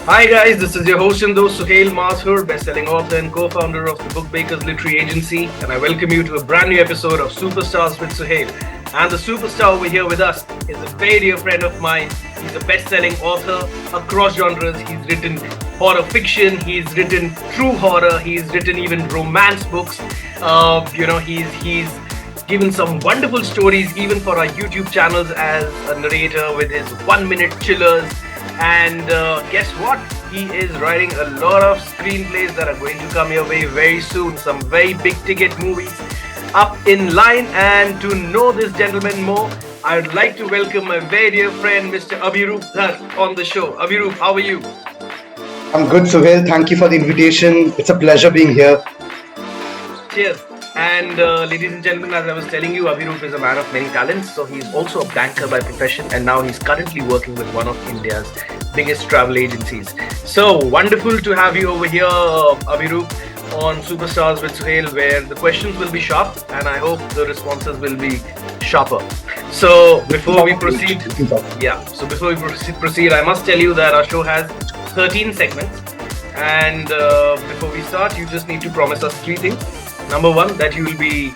Hi guys, this is your host and host SUHAIL Mathur, best-selling author and co-founder of the Book Bakers Literary Agency, and I welcome you to a brand new episode of Superstars with SUHAIL. And the superstar over here with us is a very dear friend of mine. He's a best-selling author across genres. He's written horror fiction, he's written true horror, he's written even romance books. He's given some wonderful stories even for our YouTube channels as a narrator with his 1-minute chillers. And guess what? He is writing a lot of screenplays that are going to come your way very soon. Some very big ticket movies up in line. And to know this gentleman more, I would like to welcome my very dear friend, Mr. Abhirup Dhar, on the show. Abhirup, how are you? I'm good, Suhail. Thank you for the invitation. It's a pleasure being here. Cheers. And ladies and gentlemen, as I was telling you, Abhirup is a man of many talents. So he's also a banker by profession, and now he's currently working with one of India's biggest travel agencies. So wonderful to have you over here, Abhirup, on Superstars with SUHAIL, where the questions will be sharp, and I hope the responses will be sharper. So before we proceed, I must tell you that our show has 13 segments, and before we start, you just need to promise us 3 things. Number 1, that you will be,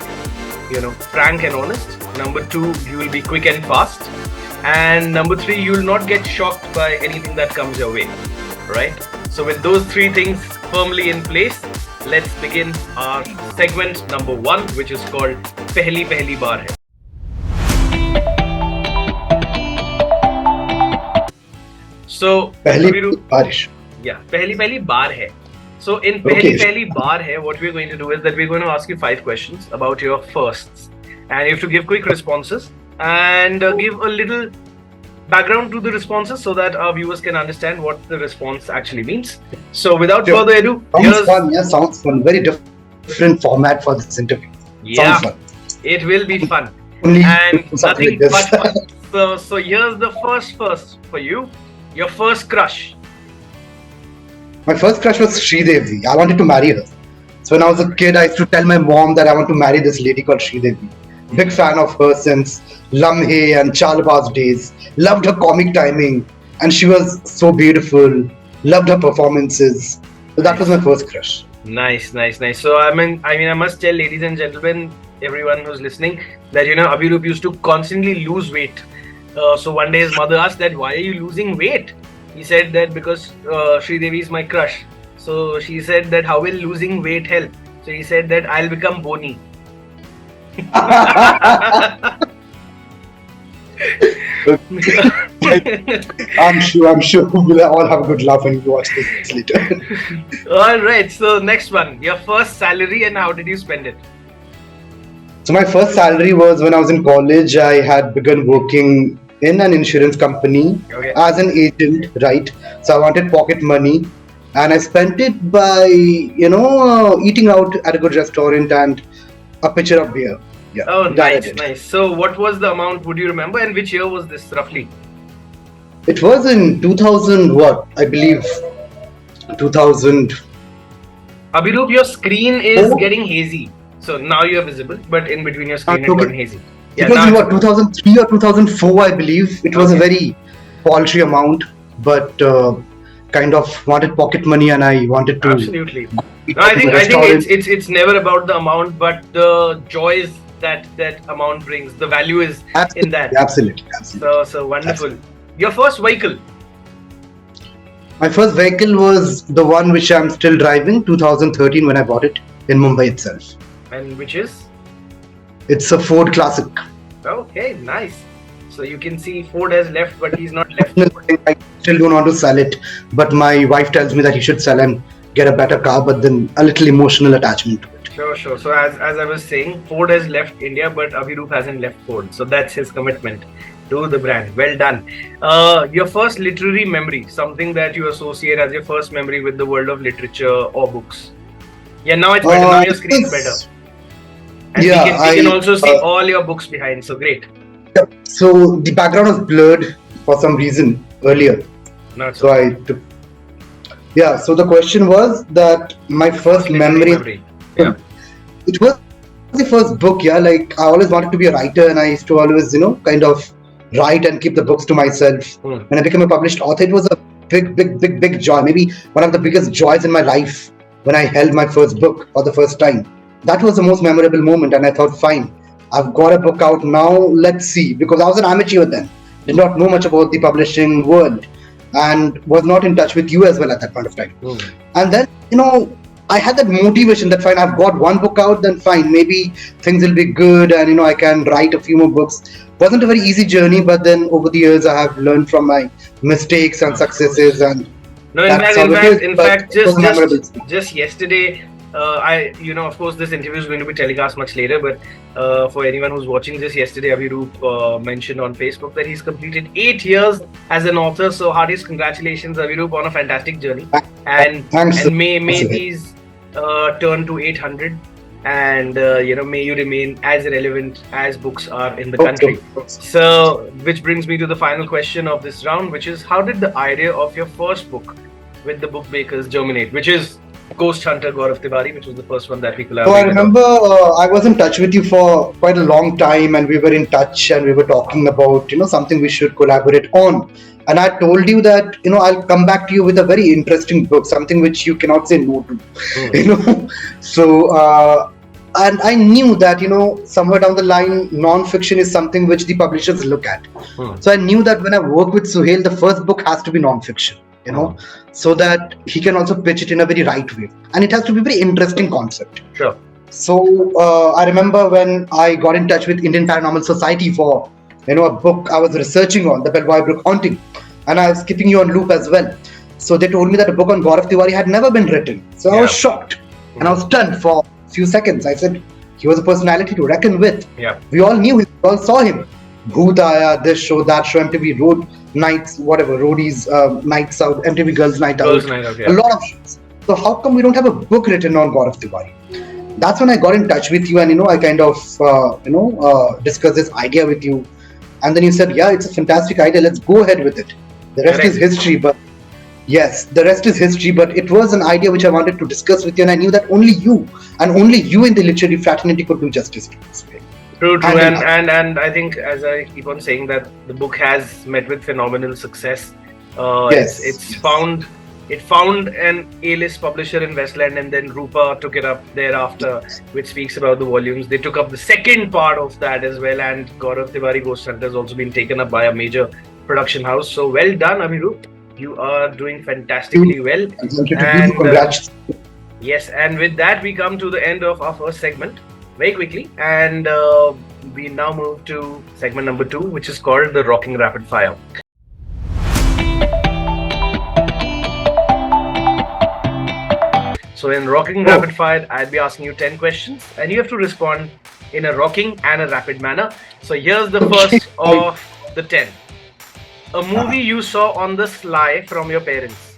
frank and honest. Number 2, you will be quick and fast. And number 3, you will not get shocked by anything that comes your way, right? So with those 3 things firmly in place, let's begin our segment number 1, which is called Pehli Pehli Baar Hai. So, Pehli Barish. Yeah, Pehli Pehli Baar Hai. So in Pehli Pehli Baar Hai, what we're going to do is that we're going to ask you 5 questions about your firsts. And you have to give quick responses and give a little background to the responses so that our viewers can understand what the response actually means. So without further ado, Sounds fun. Very different format for this interview. Yeah, sounds fun. It will be fun. Only And nothing like but fun. So here's the first for you. Your first crush. My first crush was Sridevi. I wanted to marry her. So when I was a kid, I used to tell my mom that I want to marry this lady called Sridevi. Big fan of her since Lamhe and Chalbaz days. Loved her comic timing, and she was so beautiful. Loved her performances. So that was my first crush. Nice. So I mean, I must tell ladies and gentlemen, everyone who's listening, that Abhirup used to constantly lose weight. So one day his mother asked that, why are you losing weight? He said that because Sridevi is my crush. So she said that, how will losing weight help? So he said that I'll become bony. I'm sure we'll all have a good laugh when you watch this later. Alright, so next one. Your first salary and how did you spend it? So my first salary was when I was in college. I had begun working in an insurance company as an agent, right? So I wanted pocket money, and I spent it by, eating out at a good restaurant and a pitcher of beer. Yeah. Oh, nice. So what was the amount? Would you remember? And which year was this roughly? It was in 2000. What I believe, 2000. Abhirup, your screen is getting hazy. So now you're visible, but in between your screen it's getting hazy. Yeah, it was in 2003 or 2004, I believe. It was a very paltry amount, but kind of wanted pocket money, and I wanted to. Absolutely. No, I think it's never about the amount, but the joys that amount brings. The value is in that. Absolutely. So wonderful. Absolutely. Your first vehicle? My first vehicle was the one which I'm still driving, 2013, when I bought it in Mumbai itself. And which is? It's a Ford Classic. Okay, nice. So you can see Ford has left, but he's not left. I still don't want to sell it, but my wife tells me that he should sell and get a better car, but then a little emotional attachment to it. Sure. So as I was saying, Ford has left India, but Abhirup hasn't left Ford. So that's his commitment to the brand. Well done. Your first literary memory, something that you associate as your first memory with the world of literature or books. Yeah, now it's better. Now your screen is better. And we can also see all your books behind. So great. So the background was blurred for some reason earlier. So I took. Yeah. So the question was that my first memory. Yeah. It was the first book. Yeah. Like I always wanted to be a writer, and I used to always, kind of write and keep the books to myself. When I became a published author, it was a big joy. Maybe one of the biggest joys in my life when I held my first book for the first time. That was the most memorable moment, and I thought, fine, I've got a book out now. Let's see, because I was an amateur then, did not know much about the publishing world, and was not in touch with you as well at that point of time. And then, I had that motivation that fine, I've got one book out, then fine, maybe things will be good, and I can write a few more books. Wasn't a very easy journey, but then over the years I have learned from my mistakes and successes, and no, in fact, just yesterday, of course, this interview is going to be telecast much later, but for anyone who's watching this, yesterday, Abhirup mentioned on Facebook that he's completed 8 years as an author. So, heartiest congratulations, Abhirup, on a fantastic journey. And may these turn to 800, and may you remain as relevant as books are in the country. So, which brings me to the final question of this round, which is, how did the idea of your first book with the book bakers germinate, which is Ghost Hunter Gaurav Tiwari, which was the first one that we collaborated. So I remember I was in touch with you for quite a long time, and we were in touch, and we were talking about something we should collaborate on. And I told you that I'll come back to you with a very interesting book, something which you cannot say no to. So and I knew that somewhere down the line, non-fiction is something which the publishers look at. So I knew that when I work with Suhail, the first book has to be non-fiction. So that he can also pitch it in a very right way, and it has to be a very interesting concept. Sure. So I remember when I got in touch with Indian Paranormal Society for a book I was researching on, the Belvoir Brook haunting, and I was keeping you on loop as well. So they told me that a book on Gaurav Tiwari had never been written. So I was shocked, and I was stunned for a few seconds. I said he was a personality to reckon with. Yeah. We all knew him, we all saw him. Bhoot Aaya, this show, that show, MTV Road Nights, whatever, Roadies, Nights Out, MTV Girls Night Out, a lot of shows. So how come we don't have a book written on Gaurav Tiwari? That's when I got in touch with you, and I kind of discussed this idea with you, and then you said, yeah, it's a fantastic idea, let's go ahead with it. The rest is history. But yes, the rest is history, but it was an idea which I wanted to discuss with you, and I knew that only you and only you in the literary fraternity could do justice to this. True. And I think, as I keep on saying, that the book has met with phenomenal success. It found an A-list publisher in Westland, and then Rupa took it up thereafter, which speaks about the volumes. They took up the second part of that as well, and Gaurav Tiwari Ghost Hunter has also been taken up by a major production house. So well done, Abhirup. You are doing fantastically well. Thank you. Congrats. Yes, and with that, we come to the end of our first segment very quickly, and we now move to segment number 2, which is called the Rocking Rapid Fire. So in Rocking Rapid Fire, I'll be asking you 10 questions, and you have to respond in a rocking and a rapid manner. So here's the first of the 10. A movie you saw on the sly from your parents.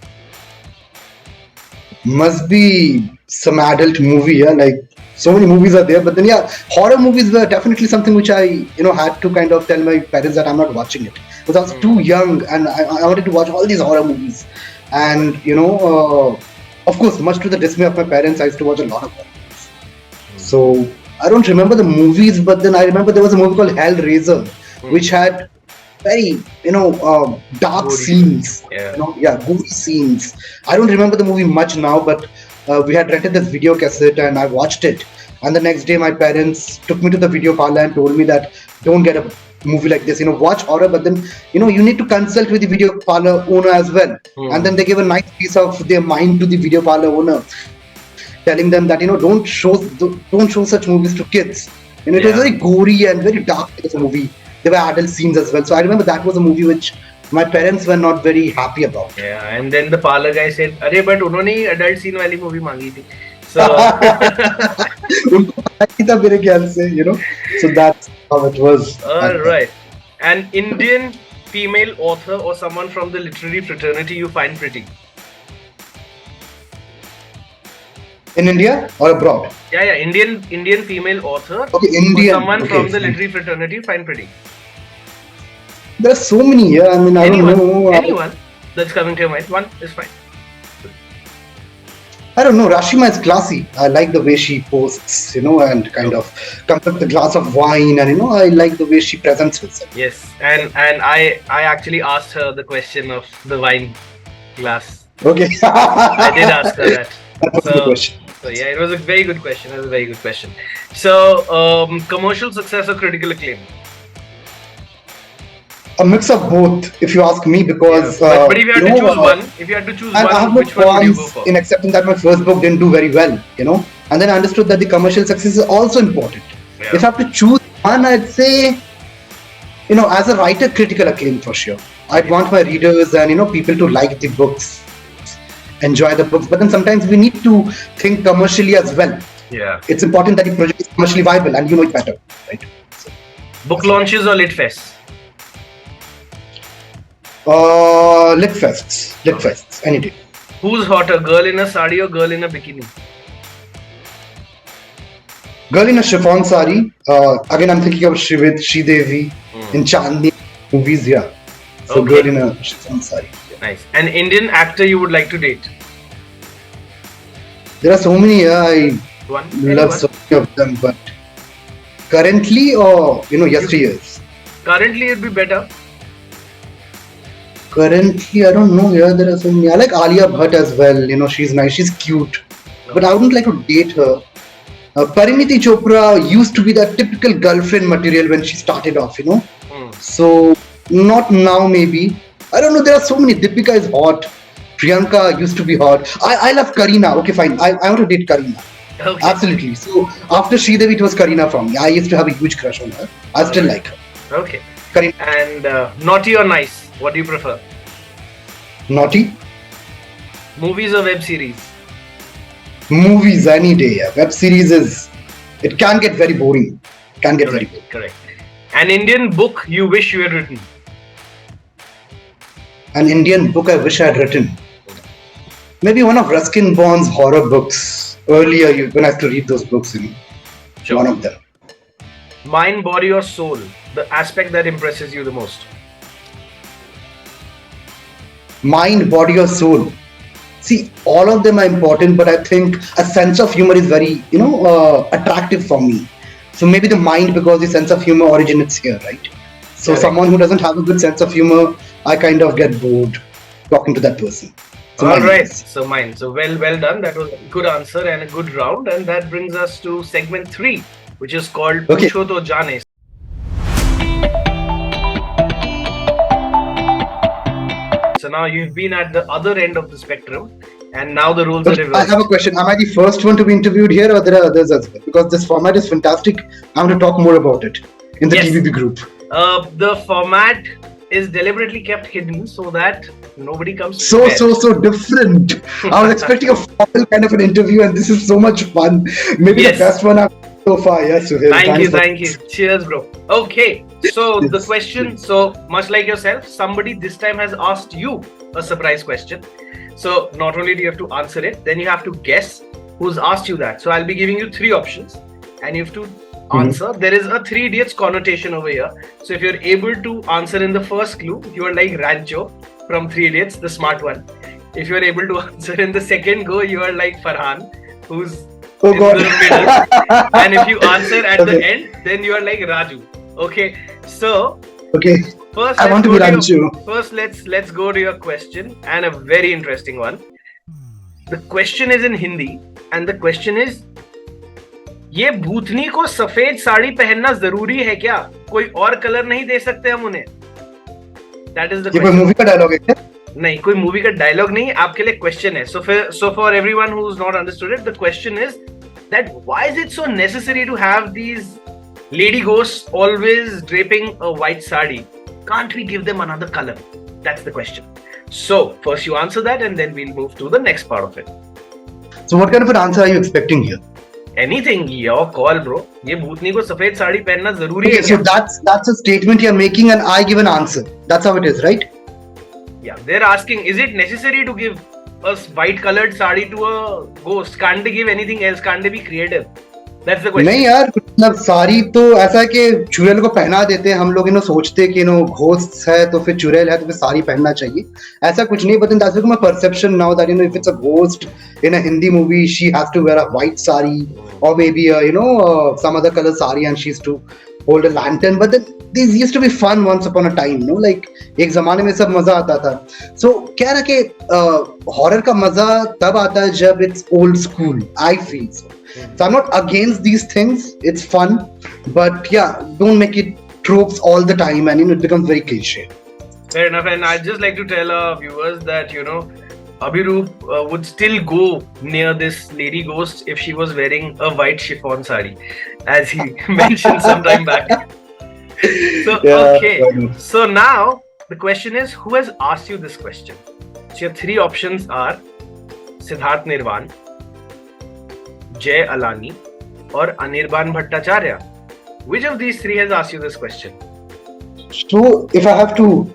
Must be some adult movie, like so many movies are there, but then horror movies were definitely something which I had to kind of tell my parents that I'm not watching it, because I was too young, and I wanted to watch all these horror movies, and of course, much to the dismay of my parents, I used to watch a lot of horror movies. So I don't remember the movies, but then I remember there was a movie called Hellraiser, which had very dark scenes, gory scenes. I don't remember the movie much now, but we had rented this video cassette and I watched it, and the next day my parents took me to the video parlor and told me that don't get a movie like this, watch horror, but then you need to consult with the video parlor owner as well. And then they gave a nice piece of their mind to the video parlor owner, telling them that don't show such movies to kids. It was very gory and very dark as a movie. There were adult scenes as well. So I remember that was a movie which my parents were not very happy about. Yeah, and then the parlor guy said, "Arey, but unhone hi adult scene wali movie mangi thi." So unko pata tha mere ख्याल से, so that's how it was. All right. An Indian female author or someone from the literary fraternity you find pretty? In India or abroad? Yeah, Indian female author. Okay, Indian. Or someone from the literary fraternity you find pretty? There are so many here. I mean, I don't know. Anyone that's coming to your mind. One is fine. I don't know. Rashima is classy. I like the way she posts, and kind of comes with a glass of wine, and I like the way she presents herself. Yes, and I actually asked her the question of the wine Glass. Okay. I did ask her that. That's a good question. So yeah, it was a very good question. It was a very good question. So, commercial success or critical acclaim? A mix of both, if you ask me, because But if you had to choose one, if you had to choose I have one, no which one would you go qualms for? in accepting that my first book didn't do very well, and then I understood that the commercial success is also important. Yeah. If I have to choose one, I'd say, as a writer, critical acclaim for sure. I'd want my readers and people to like the books, enjoy the books, but then sometimes we need to think commercially as well. Yeah. It's important that the project is commercially viable, and you know it better, right? So, Book launches or lit fests? lit fests, any day. Who's hotter, girl in a sari or girl in a bikini? Girl in a chiffon sari. Again, I'm thinking of Sridevi in Chandni movies. Yeah. So Okay. girl in a chiffon sari. Nice. An Indian actor you would like to date? There are so many. I One. love so many of them, but currently or yesteryears. Currently, it'd be better. Currently, I don't know. Yeah, there are so many. I like Alia Bhatt as well. She's nice. She's cute, but I wouldn't like to date her. Pariniti Chopra used to be that typical girlfriend material when she started off. So not now, maybe. I don't know. There are so many. Deepika is hot. Priyanka used to be hot. I love Kareena. Okay, fine. I want to date Kareena. Okay. Absolutely. So after Sridevi, it was Kareena for me. I used to have a huge crush on her. I still like her. Okay. Kareena. And naughty or nice? What do you prefer? Naughty. Movies or web series? Movies any day. Yeah. Web series it can get very boring. Can get very boring. Correct. An Indian book you wish you had written? An Indian book I wish I had written. Maybe one of Ruskin Bond's horror books. Earlier, when I used to read those books, Sure. one of them. Mind, body or soul? The aspect that impresses you the most? Mind, body, or soul. See, all of them are important, but I think a sense of humor is very, attractive for me. So maybe the mind, because the sense of humor originates here, right? So Correct. someone who doesn't have a good sense of humor, I kind of get bored talking to that person. So All mine right. is. So mine. So well done. That was a good answer and a good round. And that brings us to segment 3, which is called Okay. Pucho To Jane. So now you've been at the other end of the spectrum, and now the rules are But I reversed. have a question. Am I the first one to be interviewed here, or there are others as well? Because this format is fantastic. I want to talk more about it in the Yes. TVB group. The format is deliberately kept hidden so that nobody comes. So prepared. different. I was expecting a formal kind of an interview, and this is so much fun. Maybe Yes. the best one I've done so far. Yes, Suhail. Thank you. Cheers, bro. Okay, so the Yes. question, so much like yourself, somebody this time has asked you a surprise question. So not only do you have to answer it, then you have to guess who's asked you that. So I'll be giving you 3 options, and you have to answer. There is a 3 idiots connotation over here. So if you're able to answer in the first clue, you are like Rancho from 3 Idiots, the smart one. If you're able to answer in the second go, you are like Farhan, who's Oh in God. the middle. And if you answer at the Okay. end, then you are like Raju. Okay, so Okay. first I want to be Ranchu. First, let's go to your question, and a very interesting one. The question is in Hindi, and the question is, ये भूतनी को सफेद साड़ी पहनना जरूरी है क्या? कोई और colour नहीं दे सकते हम उन्हें? That is the ये कोई question. मूवी का डायलॉग है क्या? नहीं, कोई मूवी का डायलॉग नहीं, आपके लिए क्वेश्चन है. So for everyone who's not understood it, the question is that why is it so necessary to have these lady ghosts always draping a white sari? Can't we give them another color? That's the question. So first you answer that, and then we'll move to the next part of it. So what kind of an answer are you expecting here? Anything, your call, bro. ये भूतनी को सफेद साड़ी पहनना जरूरी है Okay, so क्या? that's a statement you're making, and I give an answer. That's how it is, right? Yeah, they're asking, is it necessary to give a white colored sari to a ghost? Can't they give anything else? Can't they be creative? That's the question. नहीं यार, मतलब सारी तो ऐसा है कि चुड़ैल को पहना देते हैं हम लोग, सोचते कि घोस्ट है तो फिर चुड़ैल है तो फिर साड़ी पहनना चाहिए. ऐसा कुछ नहीं, but then that's become a perception now that if it's a ghost in a Hindi movie, she has to wear a white sari or maybe some other color sari, and she's to hold a lantern. But then these used to be fun once upon a time, no? Like एक जमाने में सब मजा आता था. So क्या ना कि horror का मजा तब आता है जब it's old school. I feel so. So I'm not against these things. It's fun, but yeah, don't make it tropes all the time, and it becomes very cliche. Fair enough. And I'd just like to tell our viewers that Abhirup would still go near this lady ghost if she was wearing a white chiffon sari, as he mentioned some time back. So, okay. So now the question is, who has asked you this question? So your three options are Siddharth Nirvan, Jay Alani, or Anirban Bhattacharya. Which of these three has asked you this question? So if I have to,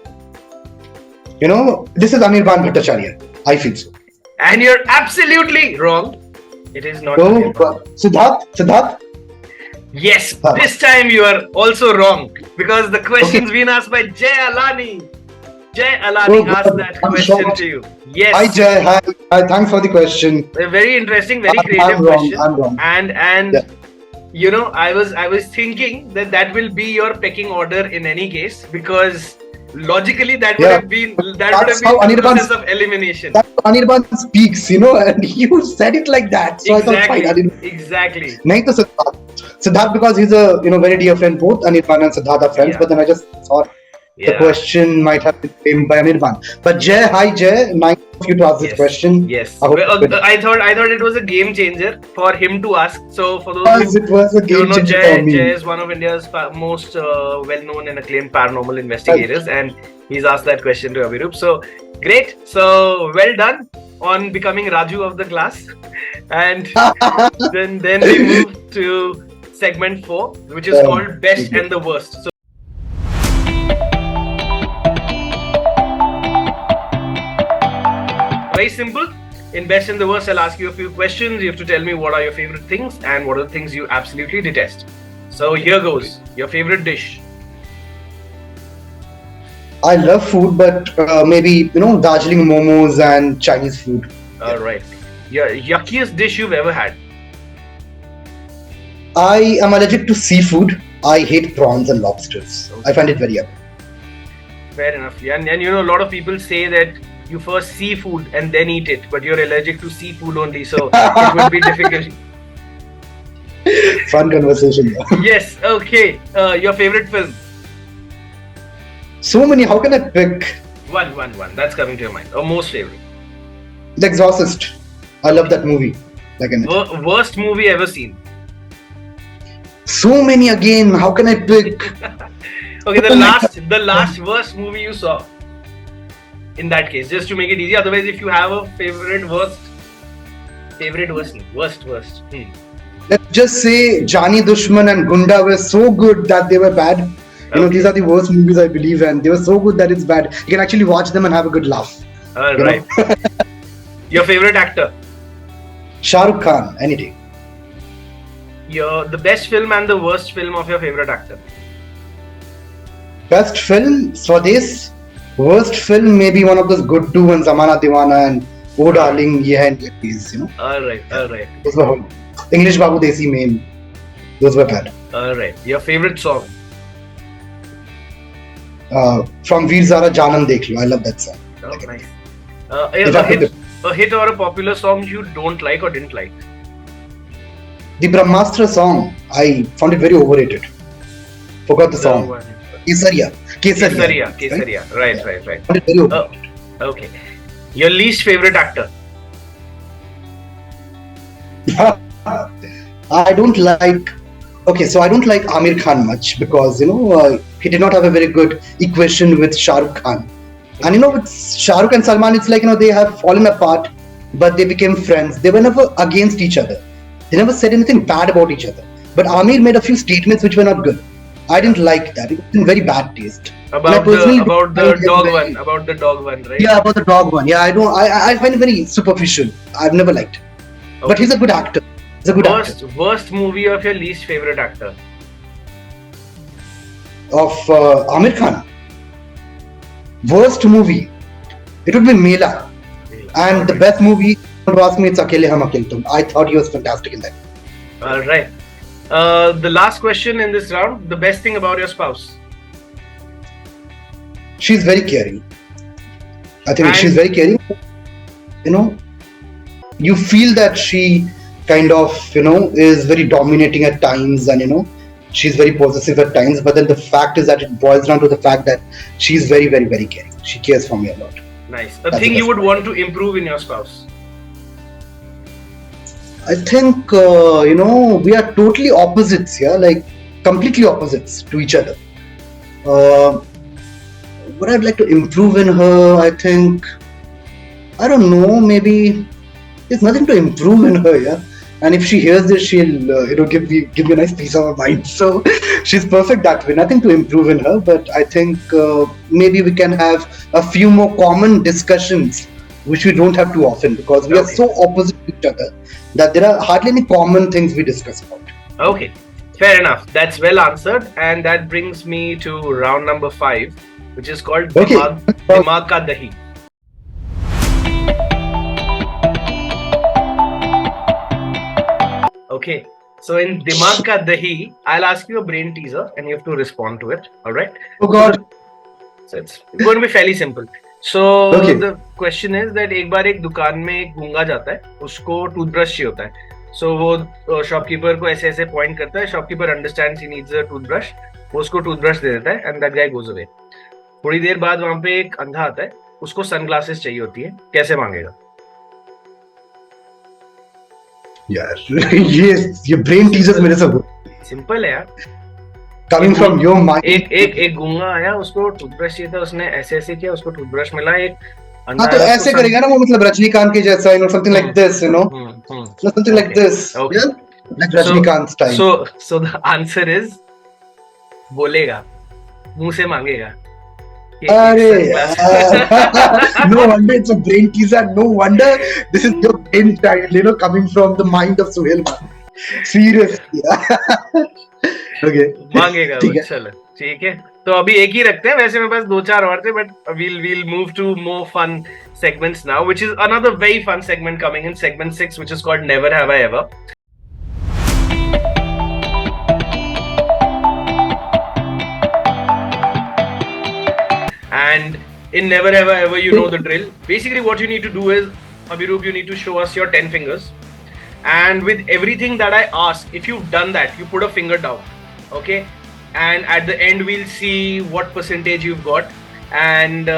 this is Anirban Bhattacharya. I feel so. And you're absolutely wrong. It is not. Oh, Siddharth? Yes, this time you are also wrong because the question's been asked by Jay Alani. Jay Alani asked that question to you. Yes. Hi Jay, hi. Thanks for the question. A very interesting, very creative question. I'm wrong. And I was thinking that will be your pecking order in any case because logically that would have been the process of elimination. That's how Anirban speaks, and you said it like that. So exactly. I thought, fine. Exactly. Nahi to Siddharth because he's a very dear friend. Both Anirban and Siddharth are friends, but then I just thought the question might have been framed by Anirban. But Jay, hi Jay, nice of you to ask this question. Yes. I thought it was a game changer for him to ask. So for those it was a game changer for me. Jay is one of India's most well-known and acclaimed paranormal investigators, and he's asked that question to Abhirup. So great. So well done on becoming Raju of the class. And then we move to segment 4, which is called Best and the Worst. So very simple. In Best and the Worst, I'll ask you a few questions. You have to tell me what are your favorite things and what are the things you absolutely detest. So here goes. Your favorite dish? I love food, but maybe, Darjeeling momos and Chinese food. Alright. Your yuckiest dish you've ever had? I am allergic to seafood. I hate prawns and lobsters. Okay. I find it very yucky. Fair enough. And a lot of people say that you first see food and then eat it, but you're allergic to seafood only, so it would be difficult. Fun conversation. Yes, okay. Your favorite film? So many, how can I pick? One. That's coming to your mind. Or most favorite? The Exorcist. I love that movie. Worst movie ever seen? So many again, how can I pick? Okay, the last worst movie you saw. In that case, just to make it easy. Otherwise, if you have a favorite worst. Let's just say Jani Dushman and Gunda were so good that they were bad. These are the worst movies I believe, and they were so good that it's bad. You can actually watch them and have a good laugh. Alright. Your favorite actor? Shah Rukh Khan, any day. The best film and the worst film of your favorite actor? Best film, Swades. Worst film, maybe one of those good two and Zamana Diwana and Oh Darling, Yeah and Please, Alright. Those were English Babu Desi Main. Those were bad. Alright. Your favorite song? From Veer Zara Janam Dekh Lo. I love that song. Oh, nice. A hit or a popular song you don't like or didn't like? The Brahmastra song, I found it very overrated. Forgot the song. Kesaria. Right. Okay. Your least favorite actor? I don't like Amir Khan much because he did not have a very good equation with Shah Rukh Khan. And with Shah Rukh and Salman, it's like they have fallen apart, but they became friends. They were never against each other. They never said anything bad about each other. But Amir made a few statements which were not good. I didn't like that. It was in very bad taste. About the dog one, right? Yeah, about the dog one. Yeah, I find it very superficial. I've never liked it. Okay. But he's a good actor. Worst movie of your least favorite actor? Of Amir Khan. Worst movie. It would be Mela. And the best movie, if you ask me, it's Akele Hum Akele Tum. I thought he was fantastic in that. Alright. The last question in this round: the best thing about your spouse. She's very caring. I think And- she's very caring. You know, you feel that she kind of, is very dominating at times, and she's very possessive at times. But then the fact is that it boils down to the fact that she's very, very, very caring. She cares for me a lot. Nice. A thing you would want to improve in your spouse. I think, we are totally opposites here, like completely opposites to each other. What I'd like to improve in her, I think, I don't know, maybe there's nothing to improve in her, yeah. And if she hears this, she'll, give me a nice piece of her mind. So she's perfect that way. Nothing to improve in her, but I think maybe we can have a few more common discussions, which we don't have too often because we are so opposite to each other that there are hardly any common things we discuss about. Okay, fair enough. That's well answered, and that brings me to round number 5, which is called Dimag Ka Dahi. Okay, so in Dimag Ka Dahi, I'll ask you a brain teaser and you have to respond to it. All right? Oh God. So it's going to be fairly simple. So the question is that एक बार एक दुकान में एक गूंगा जाता है, उसको toothbrush चाहिए होता है. So वो शॉपकीपर को ऐसे ऐसे पॉइंट करता है. Shopkeeper understands he needs a toothbrush. वो उसको टूथब्रश दे देता है and that guy goes away. थोड़ी देर बाद वहां पे एक अंधा आता है, उसको सनग्लासेस चाहिए होती है. कैसे मांगेगा? यार ये ब्रेन टीजर्स मेरे से सिंपल है यार. Coming from your mind. एक गूंगा आया, उसको टूथब्रश चाहिए था, उसने ऐसे ऐसे किया, उसको टूथब्रश मिला. एक हाँ तो ऐसे करेगा ना वो, मतलब रजनीकांत के जैसा, something like this, something like this, yeah, like Rajnikant style. So the answer is बोलेगा, मुंह से मांगेगा. अरे no wonder it's a brain teaser. No wonder this is your brain style, coming from the mind of Suhail. Seriously. Okay. मांगेगा. चलो ठीक है, तो अभी एक ही रखते हैं. वैसे मेरे पास 2-4 और थे, but we'll move to more fun segments now, which is another very fun segment coming in segment 6, which is called Never Have I Ever. And in Never Have I Ever, you know the drill. Basically what you need to do is, Abhirup, you need to show us your 10 fingers. And with everything that I ask, if you've done that, you put a finger down. Okay? And at the end, we'll see what percentage you've got. And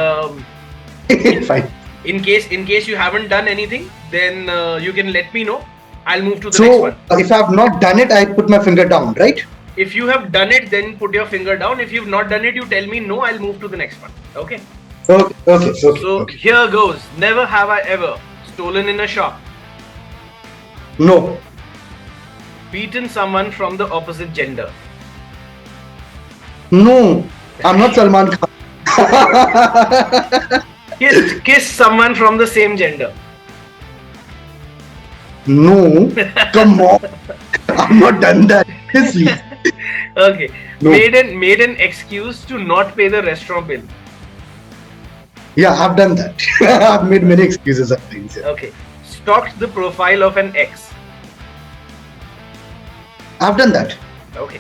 fine. In case you haven't done anything, then you can let me know. I'll move to the next one. So, if I have not done it, I put my finger down, right? If you have done it, then put your finger down. If you've not done it, you tell me no, I'll move to the next one. Okay? Okay. So, here goes. Never have I ever stolen in a shop. No. Beaten someone from the opposite gender. No. I'm not Salman Khan. Kiss someone from the same gender. No. Come on. I've not done that. Seriously. Okay. No. Made an excuse to not pay the restaurant bill. Yeah, I've done that. I've made many excuses at things. Yeah. Okay. Stalked the profile of an ex. I've done that. Okay.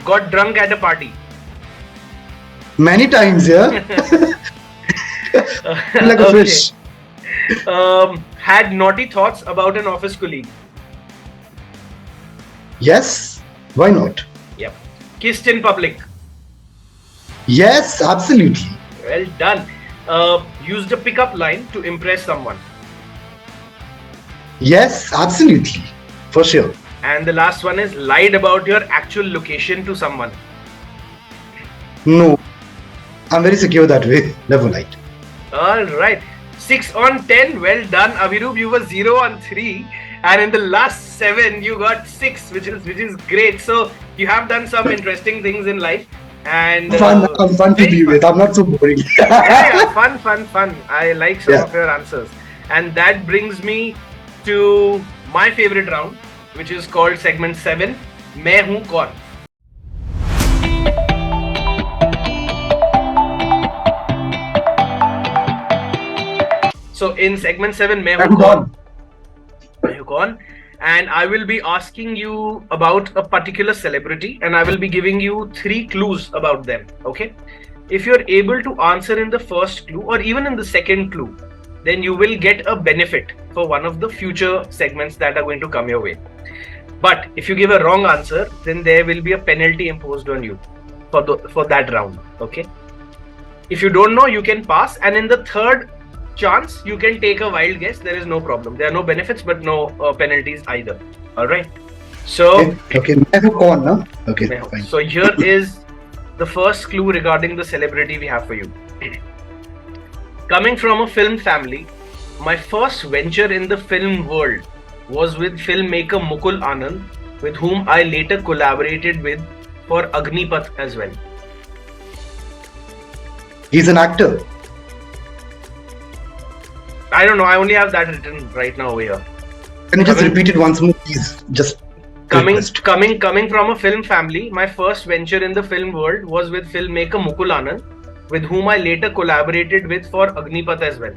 Got drunk at a party. Many times, yeah. Like a fish. Had naughty thoughts about an office colleague. Yes. Why not? Yep. Kissed in public. Yes, absolutely. Well done. Used a pickup line to impress someone. Yes, absolutely. For sure. And the last one is lied about your actual location to someone. No. I'm very secure that way. Never lied. Alright. 6 on 10. Well done, Abhirup. You were 0 on 3. And in the last 7, you got 6, which is great. So you have done some interesting things in life. And I'm fun to be with. I'm not so boring. yeah, fun. I like some of your answers. And that brings me to my favorite round, which is called segment 7. मैं हूँ कौन? So in segment 7, मैं हूँ कौन? and I will be asking you about a particular celebrity, and I will be giving you 3 clues about them. Okay? If you're able to answer in the first clue or even in the second clue, then you will get a benefit for one of the future segments that are going to come your way. But if you give a wrong answer, then there will be a penalty imposed on you for that round. Okay? If you don't know, you can pass, and in the third chance, you can take a wild guess. There is no problem. There are no benefits, but no penalties either. All right. So, okay. No? Okay, fine. So here is the first clue regarding the celebrity we have for you. Coming from a film family, my first venture in the film world was with filmmaker Mukul Anand, with whom I later collaborated with for Agnipath as well. He's an actor. I don't know. I only have that written right now over here. Can you just repeat it once more, please? Just coming from a film family, my first venture in the film world was with filmmaker Mukul Anand, with whom I later collaborated with for Agnipath as well.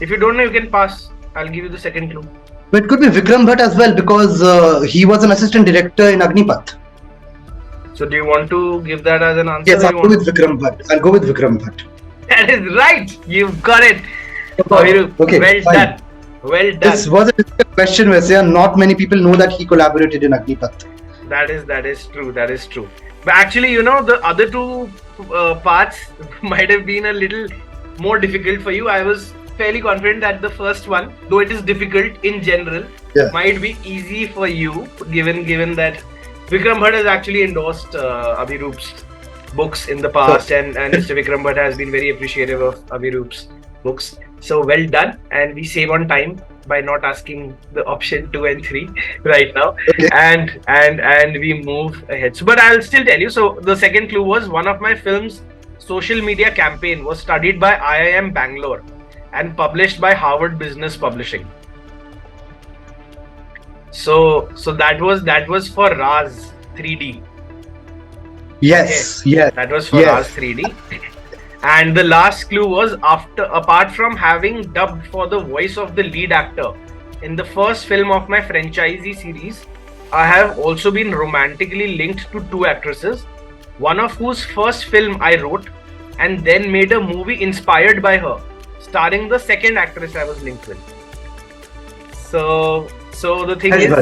If you don't know, you can pass. I'll give you the second clue. But it could be Vikram Bhatt as well, because he was an assistant director in Agnipath. So do you want to give that as an answer? Yes, I'll go with Vikram Bhatt. That is right. You've got it. Abhirup, okay, well fine. done. Well done. This was a difficult question, Vaisya. Not many people know that he collaborated in Agnipath. That is true. That is true. But actually, the other two parts might have been a little more difficult for you. I was fairly confident that the first one, though it is difficult in general, might be easy for you, given that Vikram Bhatt has actually endorsed Abhirup's books in the past, and Mr. Vikram Bhatt has been very appreciative of Abhirup's books. So well done, and we save on time by not asking the option 2 and 3 right now, and we move ahead. So, but I'll still tell you. So the second clue was one of my films' social media campaign was studied by IIM Bangalore and published by Harvard Business Publishing. So that was for Raz 3D. Yes, okay. yes. That was for Raz 3D. And the last clue was apart from having dubbed for the voice of the lead actor in the first film of my franchisee series, I have also been romantically linked to 2 actresses, one of whose first film I wrote and then made a movie inspired by her, starring the second actress I was linked with. So the thing is,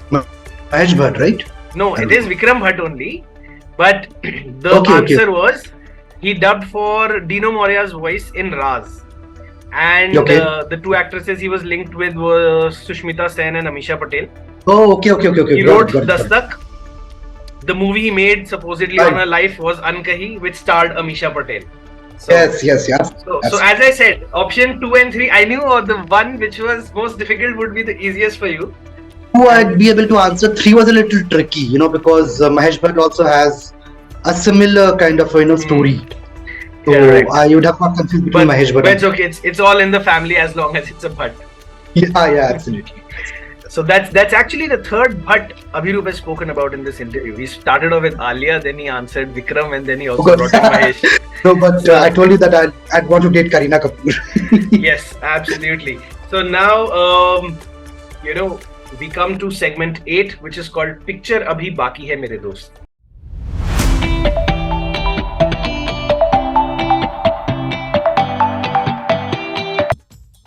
Mahesh Bhatt, right? No, it is Vikram Bhatt only. But the answer was he dubbed for Dino Moria's voice in Raz. And the 2 actresses he was linked with were Sushmita Sen and Amisha Patel. Oh, okay. He wrote Dastak. The movie he made supposedly on her life was Ankahi, which starred Amisha Patel. So, yes. So as I said, option 2 and 3, I knew the one which was most difficult would be the easiest for you. Who I'd be able to answer. 3 was a little tricky, because Mahesh Bhatt also has a similar kind of story. So I would have got confused between Mahesh Bhatt. But it's okay. It's all in the family as long as it's a Bhatt. Yeah, absolutely. So that's actually the third Bhatt Abhirup has spoken about in this interview. He started off with Alia, then he answered Vikram, and then he also brought in Mahesh. No, but I told you that I'd want to date Kareena Kapoor. Yes, absolutely. So now, we come to segment 8, which is called Picture Abhi Baki Hai Mere Dost.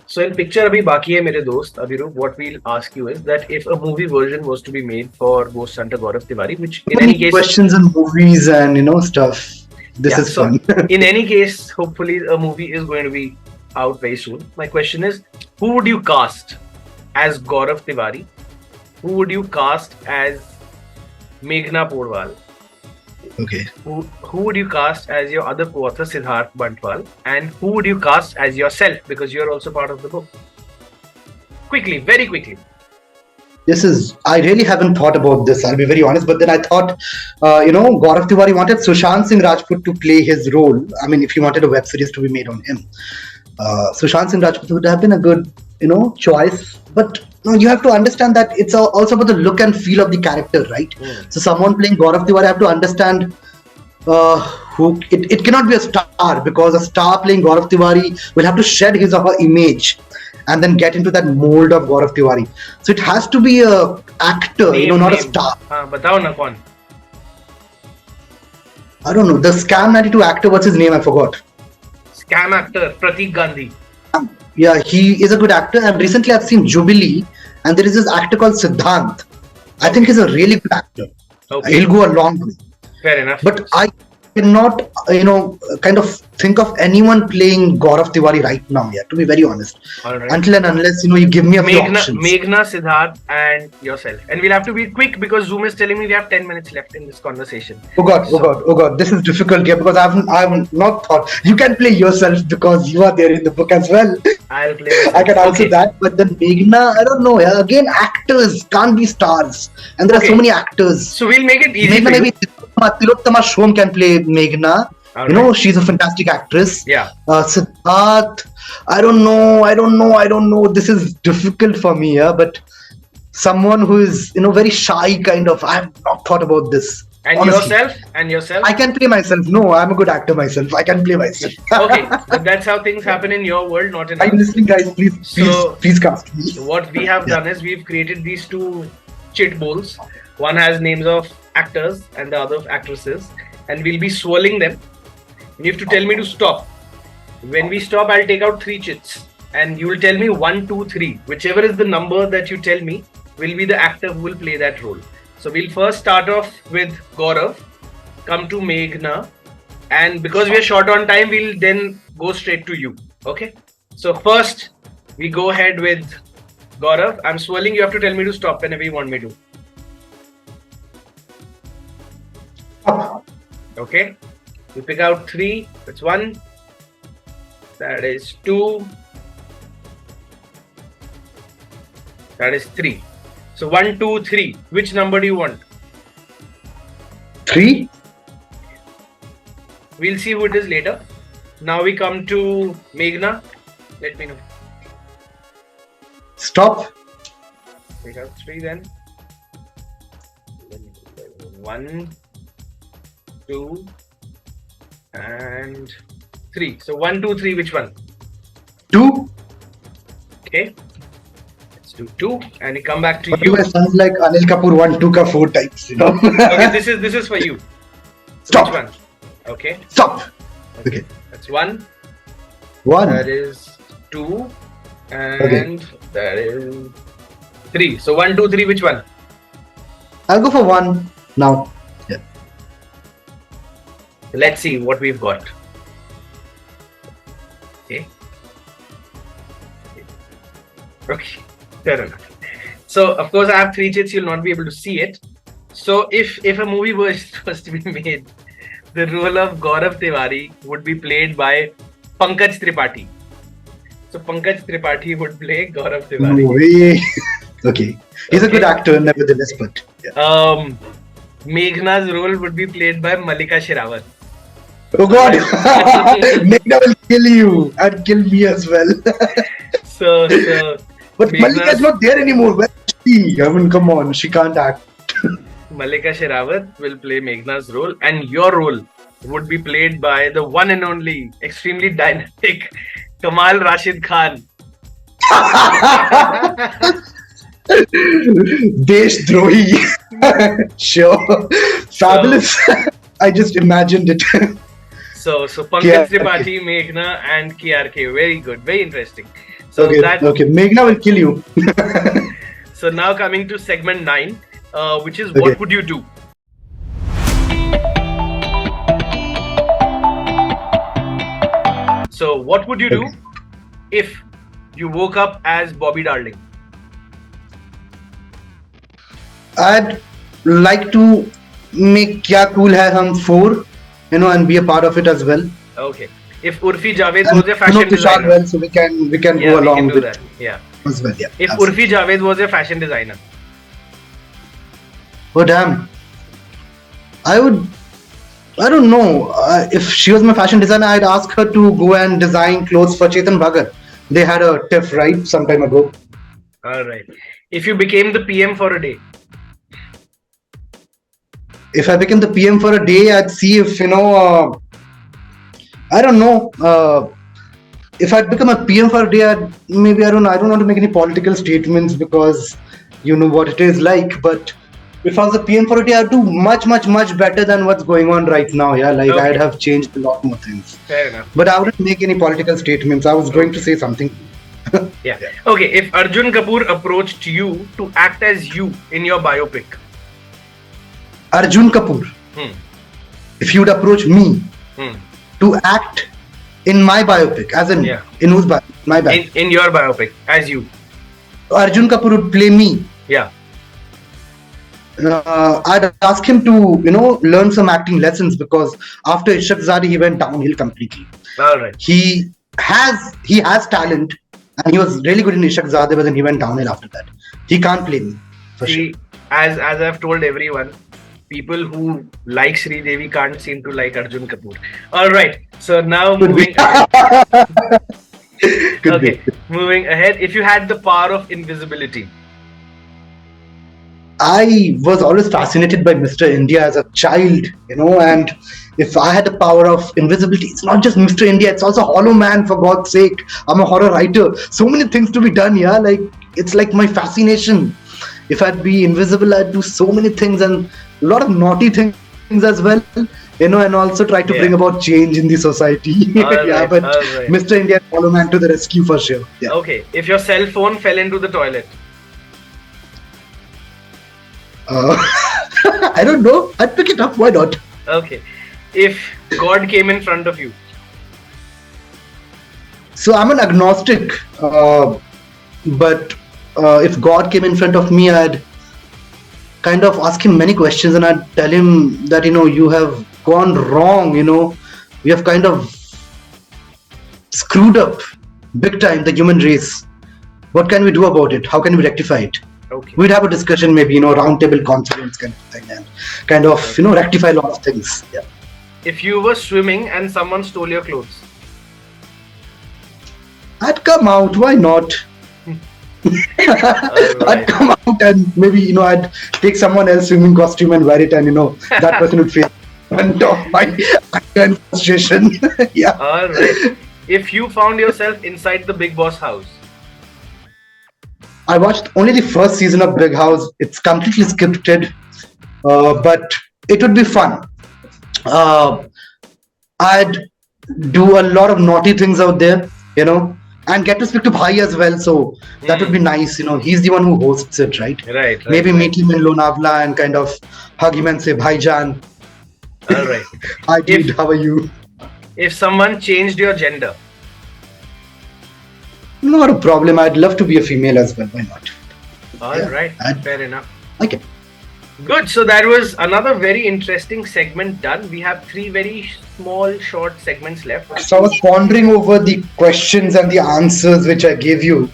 So in Picture Abhi Baki Hai Mere Dost, Abhirup, what we'll ask you is that if a movie version was to be made for Ghost Hunter Gaurav Tiwari, which in any case... questions on movies and stuff. This is fun. In any case, hopefully a movie is going to be out very soon. My question is, who would you cast as Gaurav Tiwari? Who would you cast as Meghna Porwal? Okay. Who would you cast as your other co-author Siddharth Bantwal? And who would you cast as yourself, because you're also part of the book? Quickly, very quickly. I really haven't thought about this, I'll be very honest, but then I thought, Gaurav Tiwari wanted Sushant Singh Rajput to play his role. I mean, if he wanted a web series to be made on him. Sushant Singh Rajput would have been a good, choice. But you have to understand that it's also about the look and feel of the character, right? So someone playing Gaurav Tiwari have to understand it cannot be a star, because a star playing Gaurav Tiwari will have to shed his or her image and then get into that mold of Gaurav Tiwari. So it has to be a actor, not a star. बताओ ना कौन? I don't know. The Scam 92 actor, what's his name? I forgot. Scam actor Pratik Gandhi. Yeah, he is a good actor. And recently I've seen Jubilee, and there is this actor called Siddhant. I think he's a really good actor. Okay. He'll go a long way. Fair enough. But I cannot, kind of think of anyone playing Gaurav Tiwari right now, to be very honest. All right. Until and unless, you give me a few options. Meghna, Siddharth, and yourself. And we'll have to be quick because Zoom is telling me we have 10 minutes left in this conversation. Oh God. This is difficult here because I've not thought. You can play yourself because you are there in the book as well. I'll play myself. I can answer that. But then Meghna, I don't know. Again, actors can't be stars. And there are so many actors. So we'll make it easy Meghna, for you. maybe Tilottama Shom can play Meghna. Right. She's a fantastic actress. Yeah. Siddharth, I don't know. This is difficult for me, but someone who is, very shy kind of. I have not thought about this. And honestly. yourself? I can play myself. No, I'm a good actor myself. I can play myself. Okay, but that's how things happen in your world, not in ours. I'm listening, guys. Please cast me. What we have done is we've created these two chit bowls. One has names of actors and the other of actresses, and we'll be swirling them. You have to tell me to stop. When we stop, I'll take out 3 chits, and you will tell me 1, 2, 3. Whichever is the number that you tell me will be the actor who will play that role. So we'll first start off with Gaurav, come to Meghna, and because we are short on time, we'll then go straight to you. Okay? So first, we go ahead with Gaurav. I'm swirling. You have to tell me to stop whenever you want me to. Okay? You pick out 3. That's 1. That is 2. That is 3. So 1, 2, 3. Which number do you want? 3. We'll see who it is later. Now we come to Meghna. Let me know. Stop. Pick out 3 then. 1, 2, and 3. So 1, 2, 3. Which one? 2. Okay. Let's do 2, and we come back to you. It sounds like Anil Kapoor 1, 2 ka 4 types. Okay, this is for you. So Stop. Which one? Okay. Stop. Okay. That's 1. 1. That is 2, and that is 3. So 1, 2, 3. Which one? I'll go for 1 now. Yeah. Let's see what we've got. Okay. Okay. Fair enough. So of course I have 3 chits. You'll not be able to see it. So if a movie was to be made, the role of Gaurav Tiwari would be played by Pankaj Tripathi. So Pankaj Tripathi would play Gaurav Tiwari. No way. Okay. He's a good actor nevertheless, but yeah. Meghna's role would be played by Mallika Sherawat. Oh God! Meghna will kill you and kill me as well. So but Mallika is not there anymore. Where is she? I mean, come on, she can't act. Mallika Sherawat will play Meghna's role, and your role would be played by the one and only, extremely dynamic Kamal Rashid Khan. Deshdrohi. Sure. Fabulous. I just imagined it. So Pankaj Tripathi, Meghna, and KRK. Very good. Very interesting. So okay. Meghna will kill you. So now coming to segment 9, which is what would you do? So what would you do if you woke up as Bobby Darling? I'd like to make Kya Cool Hai Hum 4, and be a part of it as well. Okay. If Urfi Javed was a fashion designer, well, so we can go along with that. Yeah. As well, yeah. If Urfi Javed was a fashion designer. Oh damn. I don't know. If she was my fashion designer, I'd ask her to go and design clothes for Chetan Bhagat. They had a tiff, right, some time ago. Alright. If you became the PM for a day. If I became the PM for a day, I'd see if I don't know. If I'd become a PM for a day, maybe I don't know. I don't want to make any political statements because you know what it is like. But if I was a PM for a day, I'd do much, much, much better than what's going on right now. Yeah, like I'd Okay, have changed a lot more things. fair enough. But I wouldn't make any political statements. I was going to say something. Yeah. Okay, if Arjun Kapoor approached you to act as you in your biopic. Arjun Kapoor, Hmm. if he would approach me Hmm. to act in my biopic, as in Yeah. in whose biopic? My biopic. In your biopic as you. Arjun Kapoor would play me. Yeah. I'd ask him to, learn some acting lessons because after Ishaq Zadi, he went downhill completely. All right. He has talent, and he was really good in Ishaq Zadi, but then he went downhill after that. He can't play me for sure. See, as I've told everyone, people who like Sri Devi can't seem to like Arjun Kapoor. All right. So now Could be. moving ahead. Could Okay, be. moving ahead. If you had the power of invisibility. I was always fascinated by Mr. India as a child, and if I had the power of invisibility, it's not just Mr. India, it's also Hollow Man, for God's sake. I'm a horror writer. So many things to be done, yeah. Like, it's like my fascination. If I'd be invisible, I'd do so many things and a lot of naughty things as well, and also try to Yeah. bring about change in the society. All Yeah, right, but all right. Mr. India and Hollow Man to the rescue for sure. Yeah. Okay, if your cell phone fell into the toilet. I don't know. I'd pick it up. Why not? Okay, if God came in front of you. So I'm an agnostic, but if God came in front of me, I'd kind of ask him many questions and I'd tell him that, you have gone wrong, we have kind of screwed up big time the human race. What can we do about it? How can we rectify it? Okay. We'd have a discussion, maybe, round table conference kind of thing, and kind of, rectify a lot of things. Yeah. If you were swimming and someone stole your clothes. I'd come out. Why not? I'd come out and maybe I'd take someone else's swimming costume and wear it, and that person would feel front of my anger and frustration. Yeah. All right. If you found yourself inside the Big Boss house. I watched only the first season of Big House. It's completely scripted, but it would be fun. I'd do a lot of naughty things out there, and get to speak to Bhai as well. So that would be nice. He's the one who hosts it, right? Right. Maybe meet him in Lonavala and kind of hug him and say, Bhaijan, All right. hi dude, how are you? If someone changed your gender. Not a problem. I'd love to be a female as well. Why not? All Yeah, right. I'd- Fair enough. Okay. Good. So that was another very interesting segment done. We have 3 very small, short segments left. So I was pondering over the questions and the answers which I gave you.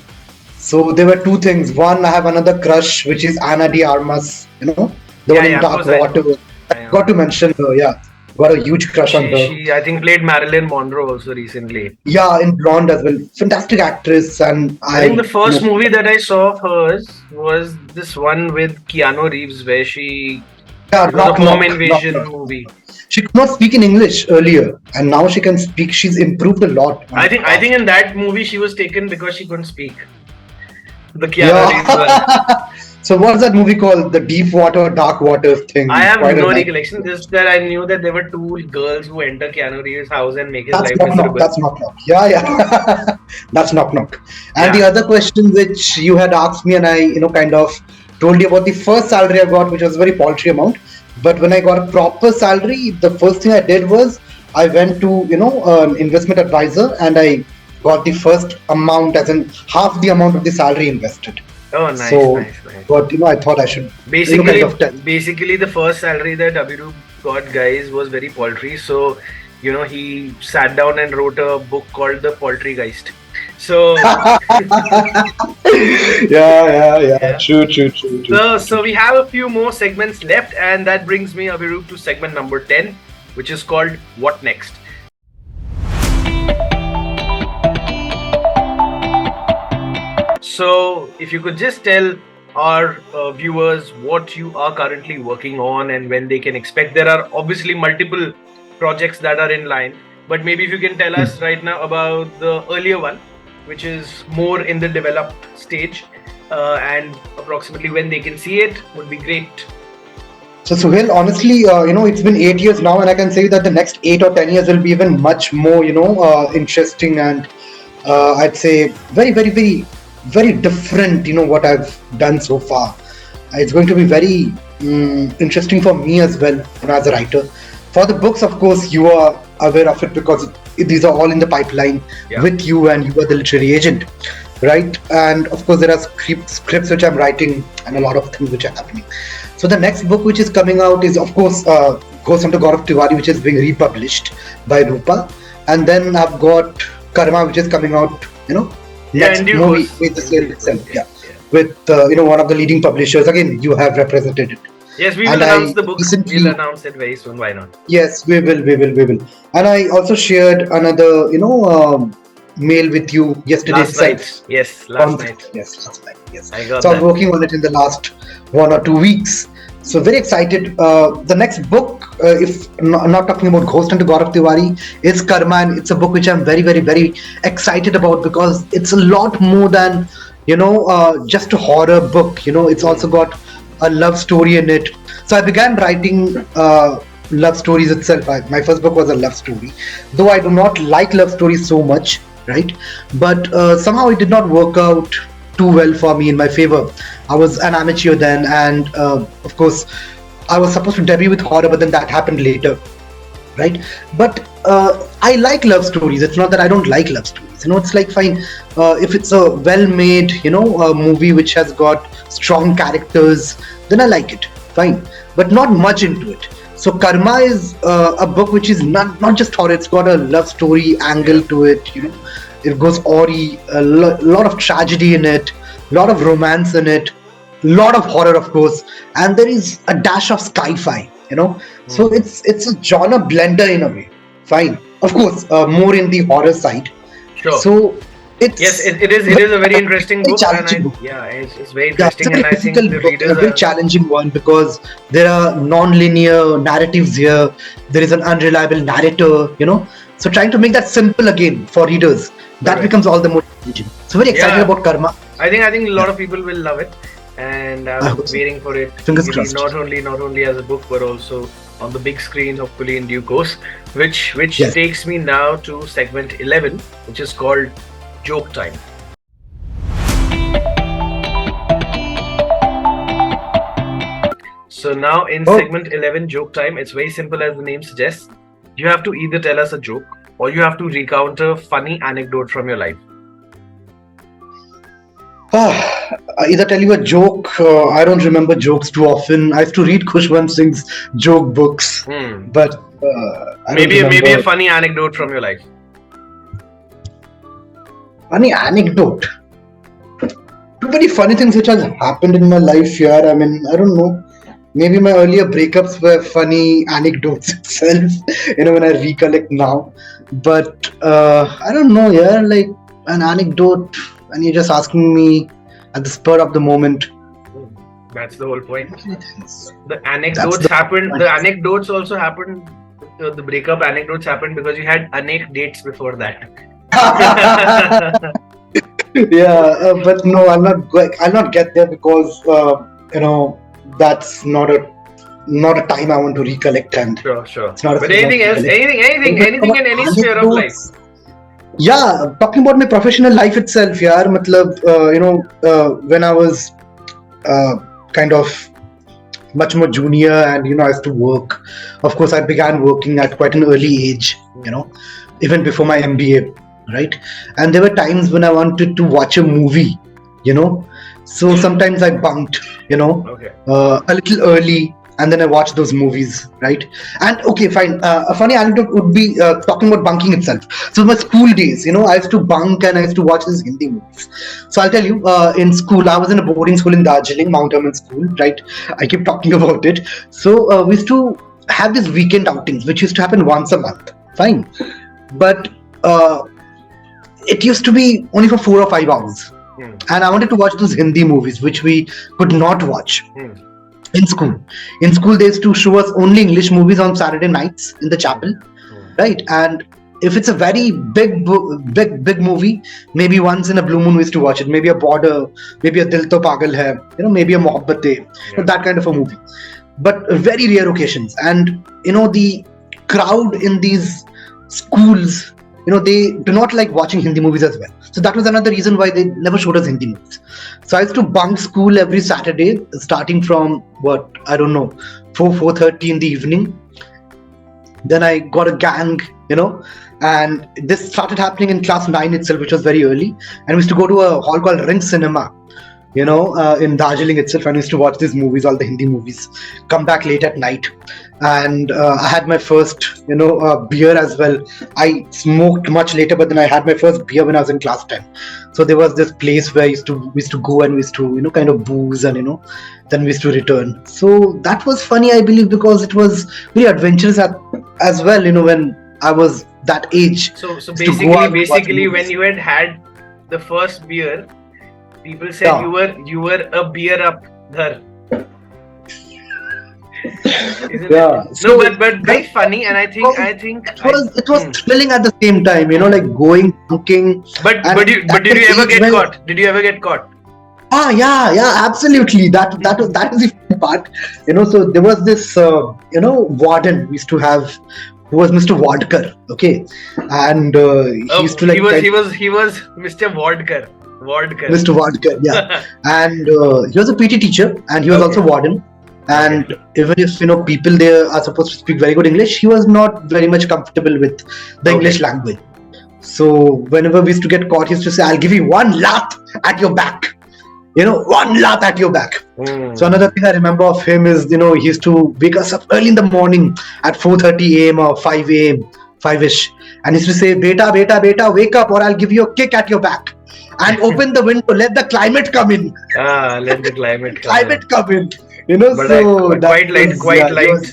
So there were 2 things. One, I have another crush, which is Ana de Armas, the Yeah, one in yeah, of Dark course I know. Water. I I know. got to mention her, yeah. Got a huge crush on her. She, I think, played Marilyn Monroe also recently. Yeah, in Blonde as well. Fantastic actress, and I think the first movie that I saw of hers was this one with Keanu Reeves where she Yeah, it was Knock a home Knock, invasion Knock Knock. movie. She could not speak in English earlier, and now she can speak. She's improved a lot. I think in that movie she was taken because she couldn't speak. The Keanu Reeves one. Yeah. So what's that movie called? The Deep Water, Dark Water thing. I have Quite a no nice- recollection. Just that I knew that there were 2 girls who enter Keanu Reeves' house and make his That's life Knock Knock. miserable. That's Knock Knock. Yeah, yeah. That's Knock Knock. And Yeah. the other question which you had asked me, and I, kind of told you about the first salary I got, which was a very paltry amount. But when I got a proper salary, the first thing I did was I went to, an investment advisor, and I got the first amount, as in half the amount of the salary invested. Oh, nice, So, nice. but I thought I should Basically, kind of tell. basically the first salary that Abhirup got, guys, was very paltry. So, he sat down and wrote a book called The Poultrygeist. So, Yeah. True. so we have a few more segments left, and that brings me, Abhirup, to segment number 10, which is called What Next? So, if you could just tell our viewers what you are currently working on and when they can expect? There are obviously multiple projects that are in line, but maybe if you can tell us right now about the earlier one, which is more in the developed stage, and approximately when they can see it, would be great. So Suhail, honestly, it's been 8 years now, and I can say that the next 8 or 10 years will be even much more, interesting, and I'd say very, very, very, very different. What I've done so far. It's going to be very interesting for me as well, as a writer. For the books, of course, you are aware of it because these are all in the pipeline with you, and you are the literary agent, right? And of course, there are scripts which I'm writing, and a lot of things which are happening. So the next book which is coming out is, of course, Ghost Hunter God of Tiwari, which is being republished by Rupa, and then I've got Karma, which is coming out, next movie with the year itself, with one of the leading publishers. Again, you have represented it. Yes, we will announce the book. We'll announce it very soon. Why not? Yes, we will. And I also shared another, mail with you yesterday. Last night. Yes, last night. Yes. I got so that. I'm working on it in the last 1 or 2 weeks. So very excited. The next book, if not talking about Ghost Hunter God of Tiwari, is Karma, and it's a book which I'm very, very, very excited about because it's a lot more than just a horror book. It's also got a love story in it. So I began writing love stories itself. My first book was a love story, though I do not like love stories so much, right? But somehow it did not work out too well for me in my favor. I was an amateur then, and of course I was supposed to debut with horror, but then that happened later, right? But I like love stories. It's not that I don't like love stories. It's like fine if it's a well-made a movie which has got strong characters, then I like it, fine, but not much into it. So Karma is a book which is not just horror. It's got a love story angle to it. It goes Ori, a lot of tragedy in it, a lot of romance in it, a lot of horror, of course, and there is a dash of sci-fi. So it's a genre blender in a way. Fine, of course, more in the horror side. Sure. So it is a very interesting book, and it's very interesting, and I think the readers a very challenging one because there are non-linear narratives here. There is an unreliable narrator, So trying to make that simple again for readers, that becomes all the more challenging. So very excited about Karma. I think a lot of people will love it, and I'm waiting for it. Fingers crossed. Not only as a book, but also on the big screen, hopefully in due course. Which takes me now to segment 11, which is called Joke Time. So now in segment 11, Joke Time, it's very simple as the name suggests. You have to either tell us a joke or you have to recount a funny anecdote from your life. I either tell you a joke. I don't remember jokes too often. I used to read Khushwant Singh's joke books, but maybe a funny anecdote from your life. Funny anecdote. Too many funny things which has happened in my life here. I mean, I don't know. Maybe my earlier breakups were funny anecdotes itself. When I recollect now. But I don't know. Yeah, like an anecdote. And you're just asking me at the spur of the moment. That's the whole point. The anecdotes happened. The anecdotes also happened. The breakup anecdotes happened because you had anek dates before that. But no, I'll not get there because that's not a time I want to recollect. And sure. It's not but anything else? Anything in any sphere of life. Yeah, talking about my professional life itself, when I was kind of much more junior and I used to work. Of course, I began working at quite an early age, even before my MBA, right? And there were times when I wanted to watch a movie, so sometimes I bunked, a little early. And then I watched those movies, right? And okay, fine. A funny anecdote would be talking about bunking itself. So my school days, I used to bunk and I used to watch these Hindi movies. So I'll tell you, in school, I was in a boarding school in Darjeeling, Mount Hermon School, right? I keep talking about it. So we used to have these weekend outings, which used to happen once a month. Fine. But it used to be only for 4 or 5 hours, Hmm. and I wanted to watch those Hindi movies which we could not watch Hmm. in school. In school, they used to show us only English movies on Saturday nights in the chapel, Hmm. right? And if it's a very big movie, maybe once in a blue moon we used to watch it. Maybe a Border, maybe a Dil To Pagal Hai, maybe a Mohabbatein, Yeah. that kind of a movie. But very rare occasions. And the crowd in these schools, they do not like watching Hindi movies as well. So that was another reason why they never showed us Hindi movies. So I used to bunk school every Saturday, starting from what I don't know, 4:30 in the evening. Then I got a gang, and this started happening in class 9 itself, which was very early. And we used to go to a hall called Ring Cinema, in Darjeeling itself, and I used to watch these movies, all the Hindi movies, come back late at night. And I had my first, beer as well. I smoked much later, but then I had my first beer when I was in class 10. So there was this place where we used to go, and we used to, kind of booze, and, then we used to return. So that was funny, I believe, because it was very adventurous as well, when I was that age. So Used to go out and watch basically, when movies. you had the first beer, people said Yeah. you were a beer up, Dhar. Isn't Yeah. it? No, So but very that funny, and I think it was Hmm. thrilling at the same time, like going, cooking, But and but at did an you ever age get when caught? Did you ever get caught? yeah, absolutely. That was the fun part. So there was this warden we used to have, who was Mr. Wadkar, okay, and he used to He like was kind Mr. Vodkar. Vodkar. Mr. Wadkar, yeah, and he was a PT teacher, and he was also Okay. warden. Okay. And even if people there are supposed to speak very good English, he was not very much comfortable with the Okay. English language. So whenever we used to get caught, he used to say, "I'll give you one lath at your back." One lath at your back. Hmm. So another thing I remember of him is, he used to wake us up early in the morning at 4:30 a.m. or 5 a.m., 5ish, and he used to say, "Beta, beta, beta, wake up, or I'll give you a kick at your back, and open the window, let the climate come in, Let the climate come in. climate come in." But So I that was, yeah, he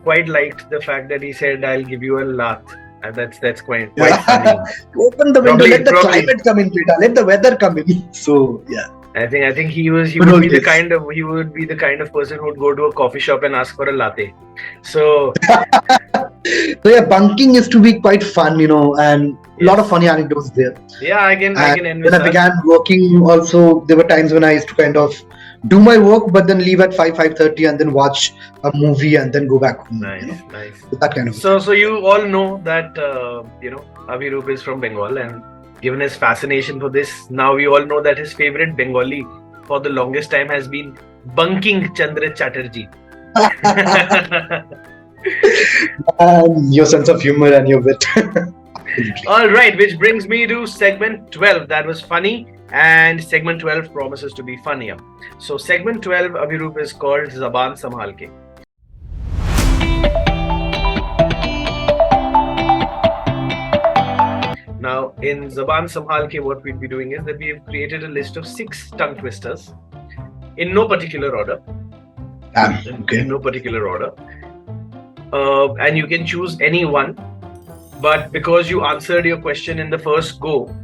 quite liked the fact that he said, "I'll give you a lath," and that's quite was, funny. open the window, Probably- let the probably- climate come in, beta, let the weather come in. So yeah. I think he would Good be the old days. kind of person who would go to a coffee shop and ask for a latte. So So yeah, bunking used to be quite fun, and a lot of funny anecdotes there. yeah, I can And envisage. when I began working, also there were times when I used to kind of do my work, but then leave at 5:30, and then watch a movie, and then go back home. Nice. So that kind of. So you all know that Abhirup is from Bengal, and given his fascination for this, now we all know that his favorite Bengali for the longest time has been bunking Chandra Chatterjee. Your sense of humor and your wit. Absolutely. All right, which brings me to segment 12. That was funny, and segment 12 promises to be funnier. So segment 12, Abhirup, is called Zaban Sambhal Ke. Now, in Zaban Sambhal Ke, what we'll be doing is that we have created a list of 6 tongue twisters in no particular order. Okay. In no particular order. And you can choose any one. But because you answered your question in the first go,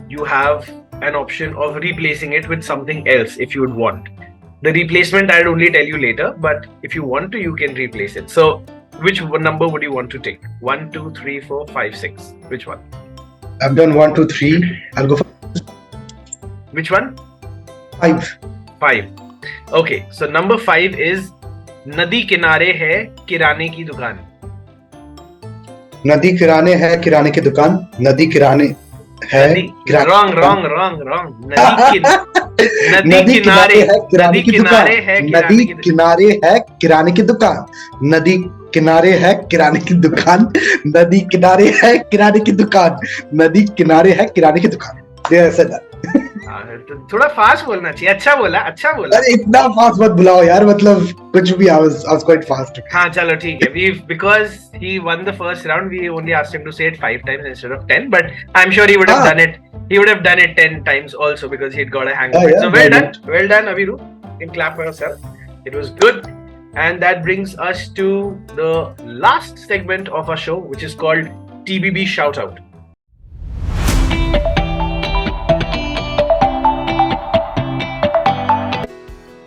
you have an option of replacing it with something else if you would want. The replacement I'll only tell you later, but if you want to, you can replace it. So, which number would you want to take? 1, 2, 3, 4, 5, 6. Which one? I've done 1, 2, 3. I'll go for Which one? 5. 5. Okay, so number 5 is नदी किनारे है किराने की दुकान. नदी किराने है किराने की दुकान. नदी किराने है किराने Wrong. नदी किनारे है किराने की दुकान. है नदी किनारे है किराने की दुकान. नदी किनारे है किराने की दुकान. नदी किनारे है किराने की दुकान. नदी किनारे है किराने की दुकान. There I said that. थोड़ा फास्ट बोलना चाहिए. अच्छा बोला. अरे इतना फास्ट मत बुलाओ यार, मतलब कुछ भी. I was quite fast. हाँ चलो ठीक है. Because he won the first round, we only asked him to say it 5 times instead of 10. But I'm sure he would have done it. He would have done it 10 times also because he'd got a hang of it. Yeah, So well done, Abhirup. You can clap for yourself. It was good. And that brings us to the last segment of our show, which is called TBB Shoutout.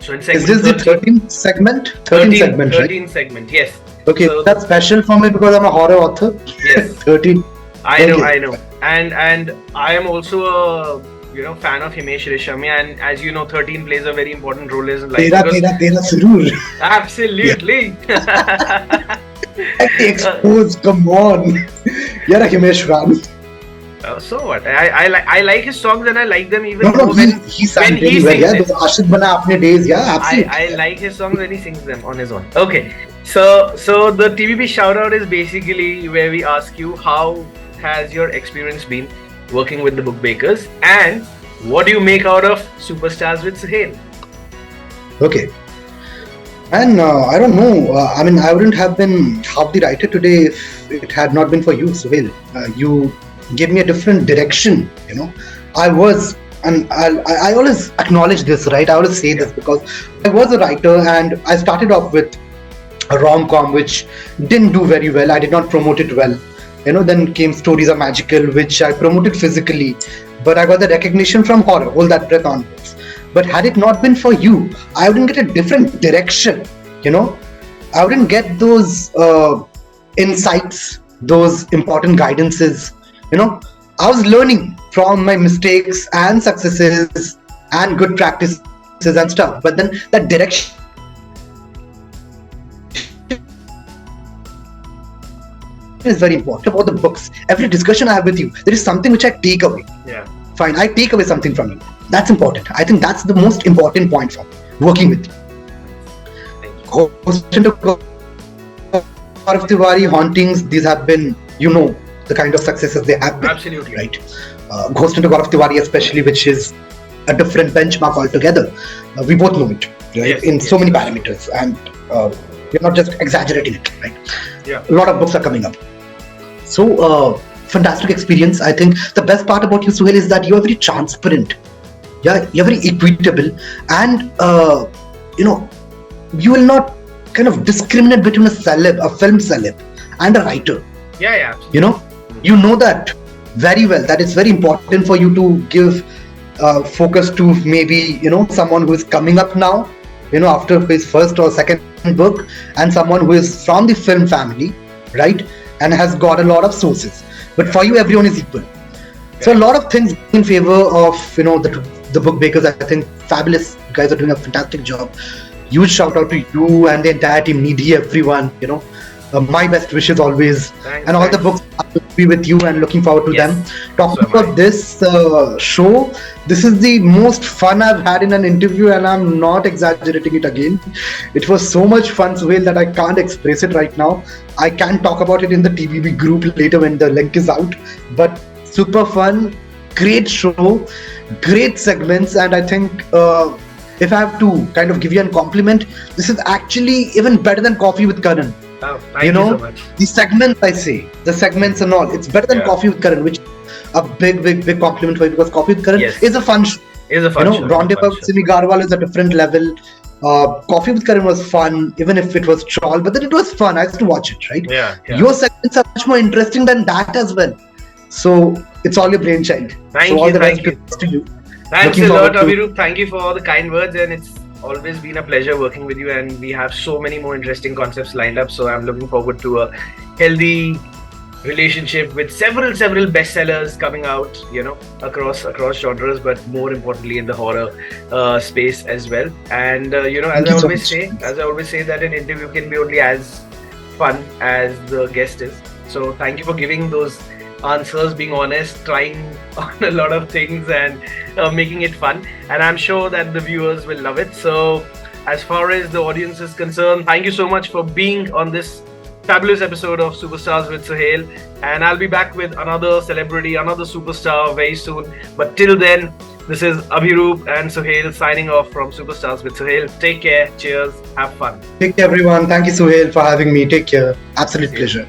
So in Is segment this the 13, 13th segment? 13, 13th segment, right? 13 segment, yes. Okay, So that's special for me because I'm a horror author. yes, 13. I know, Okay. I know, and I am also a fan of Himesh Reshammi, and as you know, 13 plays a very important role in life Tera, because tera, tera, surur. absolutely. Slightly exposed, come on. You're a Himesh fan. So what? I like his songs and I like them even No, more he sang when he really well. sings Yeah, it. those Ashik Bana Apne days. Yeah, absolutely. I like his songs when he sings them on his own. Okay, so the TVP shout out is basically where we ask you how has your experience been working with the book bakers and what do you make out of Superstars with Suhail? Okay. And I don't know. I mean, I wouldn't have been half the writer today if it had not been for you, Suhail. You gave me a different direction. I was, and I always acknowledge this, right? I always say this because I was a writer and I started off with a rom-com which didn't do very well. I did not promote it well. Then came Stories Are Magical, which I promoted physically, but I got the recognition from horror. Hold That Breath onwards. But had it not been for you, I wouldn't get a different direction. I wouldn't get those insights, those important guidances. I was learning from my mistakes and successes and good practices and stuff. But then that direction is very important. About the books, every discussion I have with you, there is something which I take away. Yeah. Fine, I take away something from you. That's important. I think that's the most important point for me, working with you. Ghost into Gaurav Tiwari, Hauntings, these have been, the kind of successes they have been. Absolutely. Right. Ghost into Gaurav Tiwari especially, which is a different benchmark altogether. We both know it, right? Yes, so many parameters, and we're not just exaggerating it, right? Yeah. A lot of books are coming up. So, fantastic experience. I think the best part about you, Suhail, is that you're very transparent. Yeah, you're very equitable, and you will not kind of discriminate between a film celeb, and a writer. Yeah. You know that very well. That it's very important for you to give focus to maybe someone who is coming up now, after his first or second book, and someone who is from the film family, right, and has got a lot of sources. But for you, everyone is equal. So a lot of things in favor of the book bakers. I think fabulous. You guys are doing a fantastic job. Huge shout out to you and the entire team, Nidhi, everyone. My best wishes always. Thanks, and all the books will be with you and looking forward to them. Talking about this show, this is the most fun I've had in an interview, and I'm not exaggerating it again. It was so much fun, Suhail, that I can't express it right now. I can talk about it in the TVB group later when the link is out. But super fun, great show, great segments, and I think if I have to kind of give you a compliment, this is actually even better than Coffee with Karan. Oh, thank you so much. The segments and all, it's better than Coffee with Karan, which a big compliment for you, because Coffee with Karan is a fun show. Rendezvous with Simi Garwal is a different level. Coffee with Karan was fun, even if it was troll, but then it was fun. I used to watch it, right? Yeah. Your segments are much more interesting than that as well. So it's all your brainchild. Thank you. All the best to you. Thanks a lot, Abhirup. Thank you for all the kind words, and it's always been a pleasure working with you, and we have so many more interesting concepts lined up, so I'm looking forward to a healthy relationship with several bestsellers coming out, across genres, but more importantly in the horror space as well. And as I always say that an interview can be only as fun as the guest is. So thank you for giving those answers, being honest, trying on a lot of things, and making it fun. And I'm sure that the viewers will love it. So as far as the audience is concerned, thank you so much for being on this fabulous episode of Superstars with Suhail. And I'll be back with another celebrity, another superstar very soon. But till then, this is Abhirup and Suhail signing off from Superstars with Suhail. Take care. Cheers. Have fun. Take care, everyone. Thank you, Suhail, for having me. Take care. Absolute pleasure.